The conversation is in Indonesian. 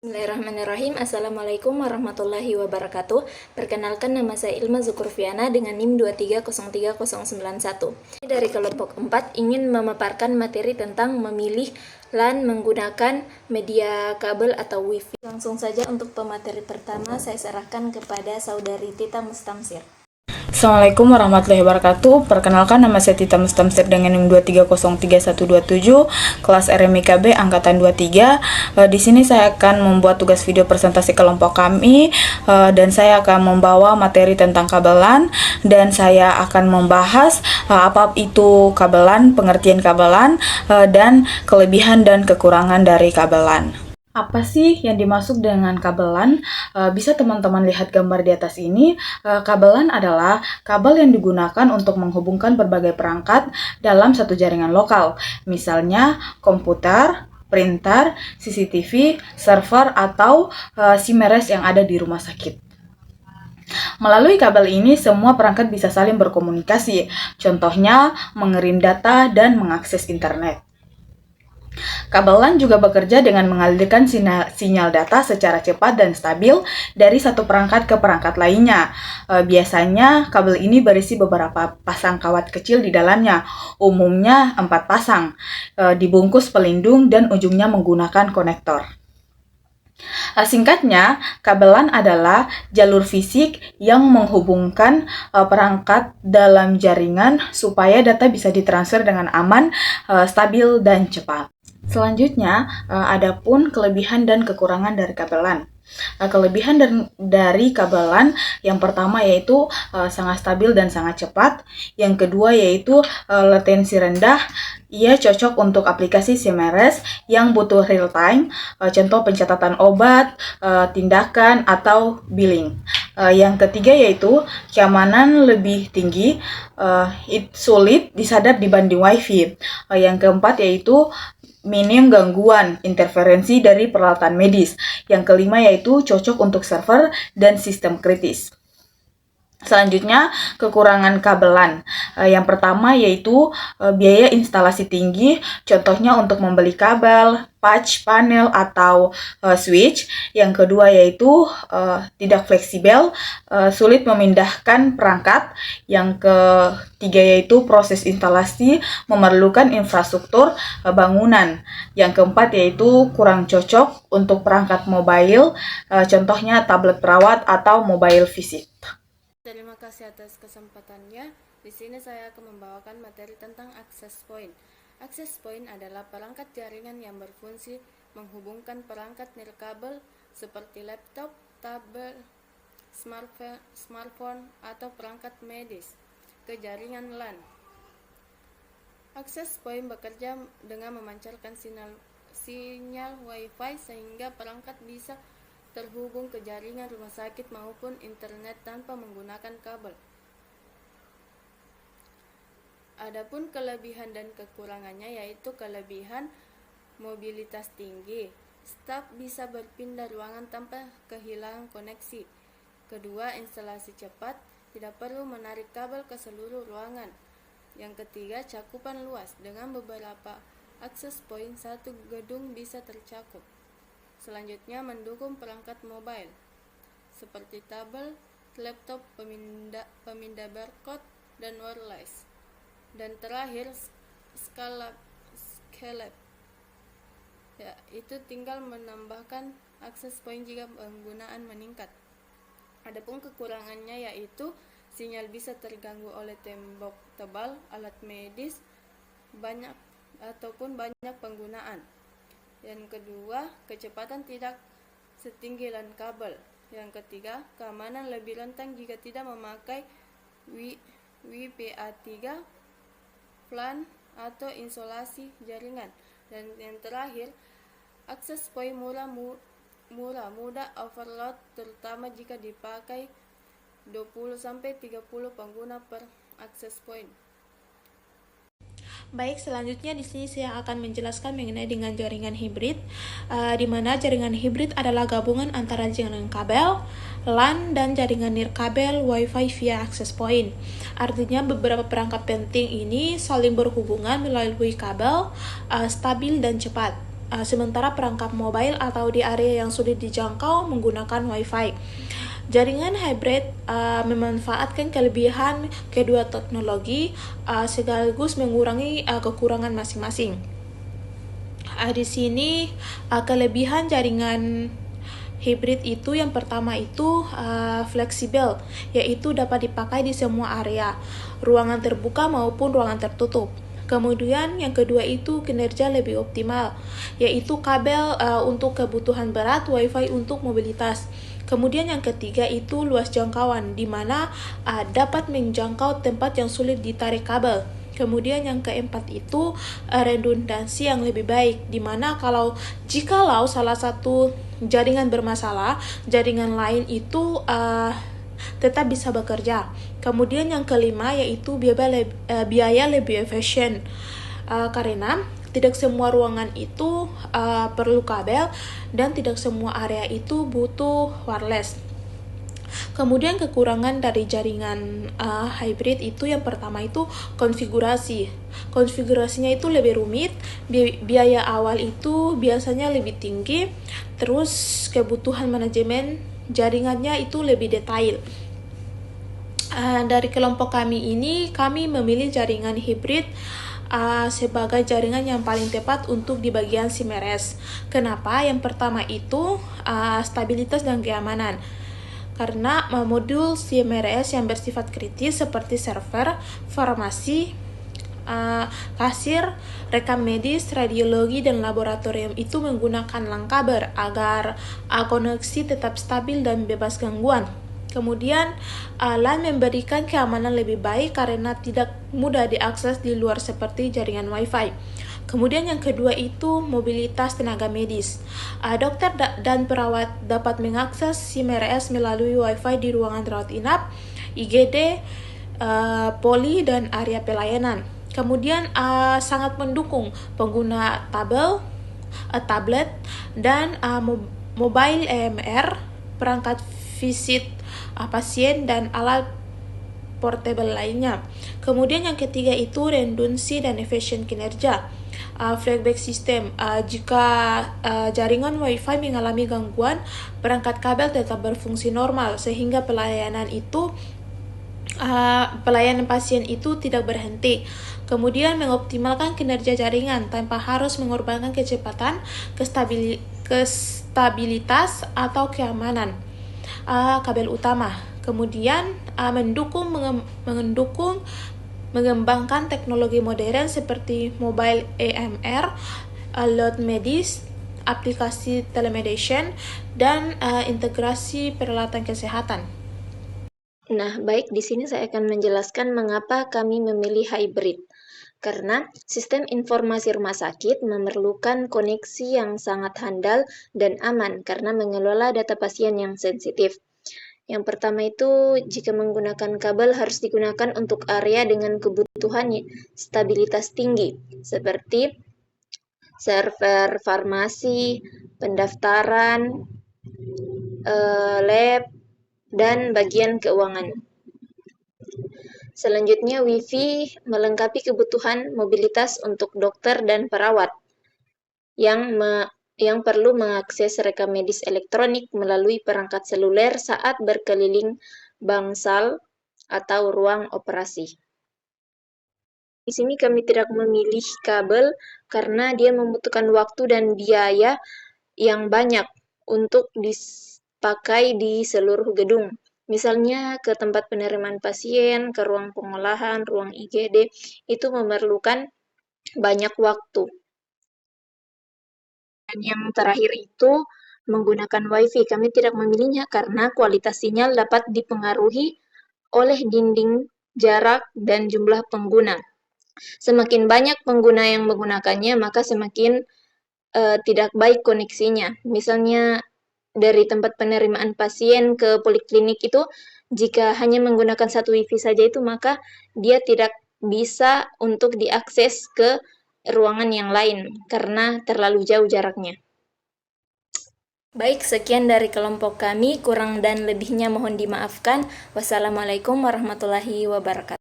Bismillahirrahmanirrahim. Assalamualaikum warahmatullahi wabarakatuh. Perkenalkan, nama saya Ilma Zukurfiana dengan NIM 2303091. Dari kelompok 4 ingin memaparkan materi tentang memilih LAN menggunakan media kabel atau WiFi. Langsung saja untuk pemateri pertama saya serahkan kepada saudari Tita Mustamsir. Assalamualaikum warahmatullahi wabarakatuh. Perkenalkan, nama saya Tita Mustamsir dengan NIM 2303127, kelas RMIKB angkatan 23. Di sini saya akan membuat tugas video presentasi kelompok kami, dan saya akan membawa materi tentang kabel LAN, dan saya akan membahas apa itu kabel LAN, pengertian kabel LAN, dan kelebihan dan kekurangan dari kabel LAN. Apa sih yang dimaksud dengan kabel LAN? Bisa teman-teman lihat gambar di atas ini. Kabel LAN adalah kabel yang digunakan untuk menghubungkan berbagai perangkat dalam satu jaringan lokal. Misalnya komputer, printer, CCTV, server, atau SIM-RS yang ada di rumah sakit. Melalui kabel ini, semua perangkat bisa saling berkomunikasi. Contohnya, mengirim data dan mengakses internet. Kabel LAN juga bekerja dengan mengalirkan sinyal data secara cepat dan stabil dari satu perangkat ke perangkat lainnya. Biasanya kabel ini berisi beberapa pasang kawat kecil di dalamnya, umumnya 4 pasang, dibungkus pelindung dan ujungnya menggunakan konektor. Singkatnya, kabel LAN adalah jalur fisik yang menghubungkan perangkat dalam jaringan supaya data bisa ditransfer dengan aman, stabil, dan cepat. Selanjutnya, adapun kelebihan dan kekurangan dari kabel LAN. Kelebihan dari kabel LAN yang pertama yaitu sangat stabil dan sangat cepat. Yang kedua yaitu latensi rendah. Ia cocok untuk aplikasi SIM-RS yang butuh real time, contoh pencatatan obat, tindakan, atau billing. Yang ketiga yaitu keamanan lebih tinggi, sulit disadap dibanding WiFi. Yang keempat yaitu minim gangguan interferensi dari peralatan medis. Yang kelima yaitu cocok untuk server dan sistem kritis. Selanjutnya, kekurangan kabel LAN. Yang pertama yaitu biaya instalasi tinggi, contohnya untuk membeli kabel, patch, panel, atau switch. Yang kedua yaitu tidak fleksibel, sulit memindahkan perangkat. Yang ketiga yaitu proses instalasi memerlukan infrastruktur bangunan. Yang keempat yaitu kurang cocok untuk perangkat mobile, contohnya tablet perawat atau mobile fisik. Terima kasih atas kesempatannya. Di sini saya akan membawakan materi tentang access point. Access point adalah perangkat jaringan yang berfungsi menghubungkan perangkat nirkabel seperti laptop, tablet, smartphone, atau perangkat medis ke jaringan LAN. Access point bekerja dengan memancarkan sinyal Wi-Fi sehingga perangkat bisa terhubung ke jaringan rumah sakit maupun internet tanpa menggunakan kabel. Adapun kelebihan dan kekurangannya yaitu kelebihan mobilitas tinggi. Staf bisa berpindah ruangan tanpa kehilangan koneksi. Kedua, instalasi cepat, tidak perlu menarik kabel ke seluruh ruangan. Yang ketiga, cakupan luas. Dengan beberapa access point, satu gedung bisa tercakup. Selanjutnya, mendukung perangkat mobile seperti tablet, laptop, pemindah barcode, dan wireless. Dan terakhir, scalable. Ya, itu tinggal menambahkan akses point jika penggunaan meningkat. Adapun kekurangannya yaitu sinyal bisa terganggu oleh tembok tebal, alat medis, banyak penggunaan. Yang kedua, kecepatan tidak setinggi LAN kabel. Yang ketiga, keamanan lebih rentan jika tidak memakai WPA3, LAN, atau isolasi jaringan. Dan yang terakhir, akses point mudah overload, terutama jika dipakai 20-30 pengguna per akses point. Baik, selanjutnya di sini saya akan menjelaskan mengenai dengan jaringan hibrid, di mana jaringan hibrid adalah gabungan antara jaringan kabel, LAN, dan jaringan nirkabel Wi-Fi via access point. Artinya beberapa perangkat penting ini saling berhubungan melalui kabel, stabil dan cepat. sementara perangkat mobile atau di area yang sulit dijangkau menggunakan Wi-Fi. Jaringan hybrid memanfaatkan kelebihan kedua teknologi sekaligus mengurangi kekurangan masing-masing. Di sini kelebihan jaringan hybrid itu yang pertama itu fleksibel, yaitu dapat dipakai di semua area, ruangan terbuka maupun ruangan tertutup. Kemudian yang kedua itu kinerja lebih optimal, yaitu kabel untuk kebutuhan berat, Wi-Fi untuk mobilitas. Kemudian yang ketiga itu luas jangkauan, di mana dapat menjangkau tempat yang sulit ditarik kabel. Kemudian yang keempat itu redundansi yang lebih baik, di mana jikalau salah satu jaringan bermasalah, jaringan lain itu tetap bisa bekerja. Kemudian yang kelima yaitu biaya lebih efisien, karena tidak semua ruangan itu perlu kabel dan tidak semua area itu butuh wireless. Kemudian kekurangan dari jaringan hybrid itu yang pertama itu konfigurasi. Konfigurasinya itu lebih rumit, biaya awal itu biasanya lebih tinggi, terus kebutuhan manajemen jaringannya itu lebih detail. Dari kelompok kami ini, kami memilih jaringan hybrid sebagai jaringan yang paling tepat untuk di bagian CMRS. Kenapa? Yang pertama itu stabilitas dan keamanan. Karena modul CMRS yang bersifat kritis seperti server, farmasi, kasir, rekam medis, radiologi, dan laboratorium itu menggunakan LAN kabel agar koneksi tetap stabil dan bebas gangguan. Kemudian, LAN memberikan keamanan lebih baik karena tidak mudah diakses di luar seperti jaringan Wi-Fi. Kemudian yang kedua itu mobilitas tenaga medis. Dokter dan perawat dapat mengakses CMRS melalui Wi-Fi di ruangan rawat inap, IGD, poli, dan area pelayanan. Kemudian sangat mendukung pengguna tablet, dan mobile EMR, perangkat visit pasien, dan alat portable lainnya. Kemudian yang ketiga itu redundansi dan efisien kinerja. Fallback system, jika jaringan Wi-Fi mengalami gangguan, perangkat kabel tetap berfungsi normal sehingga pelayanan pasien itu tidak berhenti. Kemudian mengoptimalkan kinerja jaringan tanpa harus mengorbankan kecepatan, stabilitas, atau keamanan kabel utama. Kemudian mengembangkan teknologi modern seperti mobile EMR, load medis, aplikasi telemedicine, dan integrasi peralatan kesehatan. Nah, baik, di sini saya akan menjelaskan mengapa kami memilih hybrid. Karena sistem informasi rumah sakit memerlukan koneksi yang sangat handal dan aman karena mengelola data pasien yang sensitif. Yang pertama itu, jika menggunakan kabel harus digunakan untuk area dengan kebutuhan stabilitas tinggi, seperti server farmasi, pendaftaran, lab, dan bagian keuangan. Selanjutnya, Wi-Fi melengkapi kebutuhan mobilitas untuk dokter dan perawat yang perlu mengakses rekam medis elektronik melalui perangkat seluler saat berkeliling bangsal atau ruang operasi. Di sini kami tidak memilih kabel karena dia membutuhkan waktu dan biaya yang banyak untuk dipakai di seluruh gedung. Misalnya ke tempat penerimaan pasien, ke ruang pengolahan, ruang IGD, itu memerlukan banyak waktu. Dan yang terakhir itu menggunakan Wi-Fi. Kami tidak memilihnya karena kualitas sinyal dapat dipengaruhi oleh dinding, jarak, dan jumlah pengguna. Semakin banyak pengguna yang menggunakannya, maka semakin tidak baik koneksinya. Misalnya dari tempat penerimaan pasien ke poliklinik itu, jika hanya menggunakan satu Wi-Fi saja itu, maka dia tidak bisa untuk diakses ke ruangan yang lain karena terlalu jauh jaraknya. Baik, sekian dari kelompok kami. Kurang dan lebihnya mohon dimaafkan. Wassalamualaikum warahmatullahi wabarakatuh.